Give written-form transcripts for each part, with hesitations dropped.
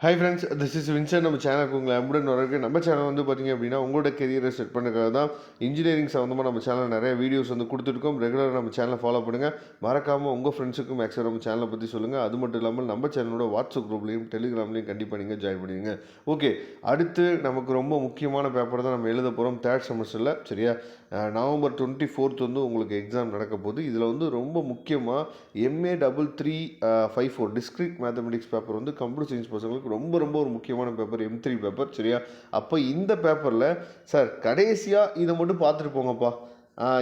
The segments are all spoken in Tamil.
Hi friends, this is Vincent. நம்ம சேனலுக்கு உங்களை அன்புடன் வரவேற்கிறேன். நம்ம சேனல் வந்து பார்த்தீங்க அப்படின்னா உங்களோட கெரியரை செட் பண்ணுறதுக்காக தான் இன்ஜினியரிங் சம்மந்தமாக நம்ம சேனல் நிறைய வீடியோஸ் வந்து கொடுத்துருக்கோம். ரெகுலராக நம்ம சேனலை ஃபாலோ பண்ணுங்கள். மறக்காமல் உங்கள் ஃப்ரெண்ட்ஸுக்கும் மேக்ஸிமம் நம்ம சேனலை பற்றி சொல்லுங்கள். அது மட்டும் இல்லாமல் நம்ம சேனலோட வாட்ஸ்அப் குரூப்லேயும் டெலிகிராம்லேயும் கண்டிப்பாக நீங்கள் ஜாயின் பண்ணிடுங்க. ஓகே, அடுத்து நமக்கு ரொம்ப முக்கியமான பேப்பர் தான் நம்ம எழுத போகிறோம் தேர்ட் செமஸ்டரில். சரியா, நவம்பர் 24 வந்து உங்களுக்கு எக்ஸாம் நடக்க போகுது. இதில் வந்து ரொம்ப முக்கியமாக MA 3354 டிஸ்க்ரீட் மேத்தமெட்டிக்ஸ் பேப்பர் வந்து கம்ப்யூட்டர் சயின்ஸ் பசங்களுக்கு ரொம்ப ரொம்ப ஒரு முக்கியமான பேப்பர், M3 பேப்பர். சரியா, அப்போ இந்த பேப்பரில் சார் கடைசியாக இதை மட்டும் பார்த்துட்டு போங்கப்பா,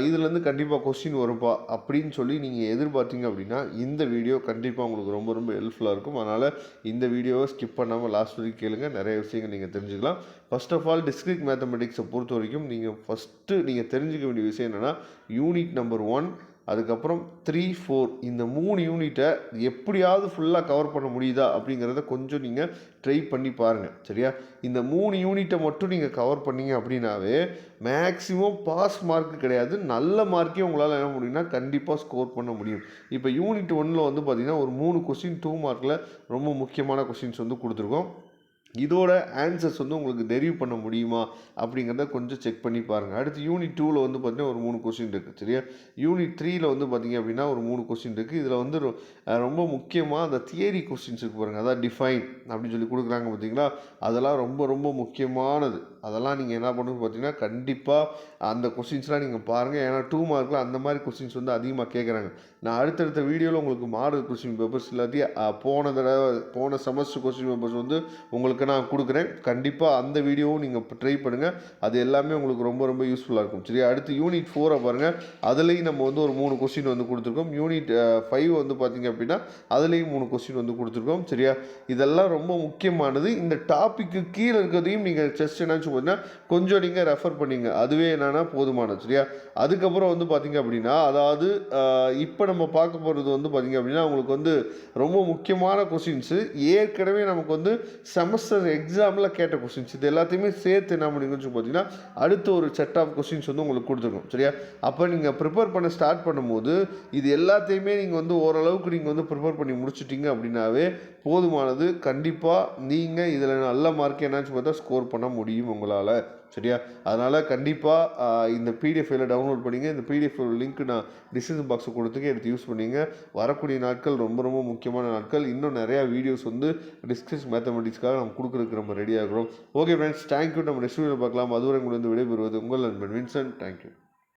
இதுலேருந்து கண்டிப்பாக கொஸ்டின் வரும்ப்பா அப்படின்னு சொல்லி நீங்கள் எதிர்பார்த்தீங்க அப்படின்னா இந்த வீடியோ கண்டிப்பாக உங்களுக்கு ரொம்ப ரொம்ப ஹெல்ப்ஃபுல்லாக இருக்கும். அதனால் இந்த வீடியோவை ஸ்கிப் பண்ணாமல் லாஸ்ட் வரைக்கும் கேளுங்க, நிறைய விஷயங்கள் நீங்கள் தெரிஞ்சுக்கலாம். ஃபர்ஸ்ட் ஆஃப் ஆல் டிஸ்க்ரீட் மேத்தமெட்டிக்ஸை பொறுத்த வரைக்கும் நீங்கள் தெரிஞ்சுக்க வேண்டிய விஷயம் என்னென்னா யூனிட் நம்பர் 1, அதுக்கப்புறம் 3, 4 இந்த 3 யூனிட்டை எப்படியாவது ஃபுல்லாக கவர் பண்ண முடியுதா அப்படிங்கிறத கொஞ்சம் நீங்கள் ட்ரை பண்ணி பாருங்கள். சரியா, இந்த 3 யூனிட்டை மட்டும் நீங்கள் கவர் பண்ணீங்க அப்படின்னாவே மேக்ஸிமம் பாஸ் மார்க் கிடையாது, நல்ல மார்க்கே உங்களால் என்ன முடியும்னா கண்டிப்பாக ஸ்கோர் பண்ண முடியும். இப்போ யூனிட் 1ல் வந்து பார்த்திங்கன்னா ஒரு 3 கொஸ்டின் 2 மார்க்கில் ரொம்ப முக்கியமான கொஸ்டின்ஸ் வந்து கொடுத்துருக்கோம். இதோட ஆன்சர்ஸ் வந்து உங்களுக்கு டெரிவ் பண்ண முடியுமா அப்படிங்கிறத கொஞ்சம் செக் பண்ணி பாருங்கள். அடுத்து யூனிட் 2ல் வந்து பார்த்திங்கன்னா ஒரு 3 கொஸ்டின் இருக்குது. சரியா, யூனிட் 3ல் வந்து பார்த்திங்க அப்படின்னா ஒரு 3 கொஸ்டின் இருக்குது. இதில் வந்து ரொம்ப முக்கியமாக அந்த தியரி கொஸ்டின்ஸ் இருக்குது பாருங்கள், அதாவது டிஃபைன் அப்படின்னு சொல்லி கொடுக்குறாங்க பார்த்தீங்களா, அதெல்லாம் ரொம்ப ரொம்ப முக்கியமானது. அதெல்லாம் நீங்கள் என்ன பண்ணுறது பார்த்தீங்கன்னா கண்டிப்பாக அந்த கொஸ்டின்ஸ்லாம் நீங்கள் பாருங்கள். ஏன்னா 2 மார்க்கில் அந்த மாதிரி கொஸ்டின்ஸ் வந்து அதிகமாக கேட்குறாங்க. நான் அடுத்தடுத்த வீடியோவில் உங்களுக்கு மாடல் கொஸ்டின் பேப்பர்ஸ் இல்லாட்டி போன செமஸ்டர் கொஸ்டின் பேப்பர்ஸ் வந்து உங்களுக்கு நான் கொடுக்குறேன். கண்டிப்பாக அந்த வீடியோவும் நீங்கள் ட்ரை பண்ணுங்கள், அது எல்லாமே உங்களுக்கு ரொம்ப ரொம்ப யூஸ்ஃபுல்லாக இருக்கும். சரியா, அடுத்து யூனிட் 4 பாருங்கள், அதுலேயும் நம்ம வந்து ஒரு 3 கொஸ்டின் வந்து கொடுத்துருக்கோம். யூனிட் 5 வந்து பார்த்திங்க அப்படின்னா அதுலேயும் 3 கொஸ்டின் வந்து கொடுத்துருக்கோம். சரியா, இதெல்லாம் ரொம்ப முக்கியமானது. இந்த டாப்பிக்கு கீழே இருக்கிறதையும் நீங்கள் ஜஸ்ட் என்னாச்சு பார்த்தீங்கன்னா கொஞ்சம் நீங்கள் ரெஃபர் பண்ணிங்க, அதுவே என்னென்னா போதுமானது. சரியா, அதுக்கப்புறம் வந்து பார்த்திங்க அப்படின்னா அதாவது இப்போ நம்ம பார்க்க போகிறது வந்து பார்த்திங்க அப்படின்னா உங்களுக்கு வந்து ரொம்ப முக்கியமான கொஸ்டின்ஸு ஏற்கனவே நமக்கு வந்து செமஸ்டர் எக்ஸாமில் கேட்ட கொஸ்டின்ஸ், இது எல்லாத்தையுமே சேர்த்து என்ன பண்ணிங்கன்னு பார்த்தீங்கன்னா அடுத்த ஒரு செட் ஆஃப் கொஸ்டின்ஸ் வந்து உங்களுக்கு கொடுத்துருக்கோம். சரியா, அப்போ நீங்கள் ப்ரிப்பேர் பண்ண ஸ்டார்ட் பண்ணும்போது இது எல்லாத்தையுமே நீங்கள் வந்து ஓரளவுக்கு நீங்கள் வந்து ப்ரிப்பேர் பண்ணி முடிச்சிட்டிங்க அப்படின்னாவே போதுமானது. கண்டிப்பாக நீங்கள் இதில் நல்ல மார்க் என்னாச்சு பார்த்தா ஸ்கோர் பண்ண முடியும் உங்களால். சரியா, அதனால் கண்டிப்பாக இந்த PDF ஃபைலை டவுன்லோட் பண்ணிங்க. இந்த PDF லிங்க் நான் டிஸ்கிரிப்ஷன் பாக்ஸில் கொடுத்துக்க, எடுத்து யூஸ் பண்ணிங்க. வரக்கூடிய நாட்கள் ரொம்ப ரொம்ப முக்கியமான நாட்கள். இன்னும் நிறையா வீடியோஸ் வந்து டிஸ்கஸ் மேத்தமெட்டிக்ஸ்க்காக நம்ம கொடுக்குறதுக்கு நம்ம ரெடியாக இருக்கிறோம். Okay friends, thank you. நம்ம நெக்ஸ்ட் வீடியோவில் பார்க்கலாம். அதுவரை உங்களை வந்து விடைபெறுவது உங்கள் நண்பன் வின்சென்ட். தேங்க்யூ.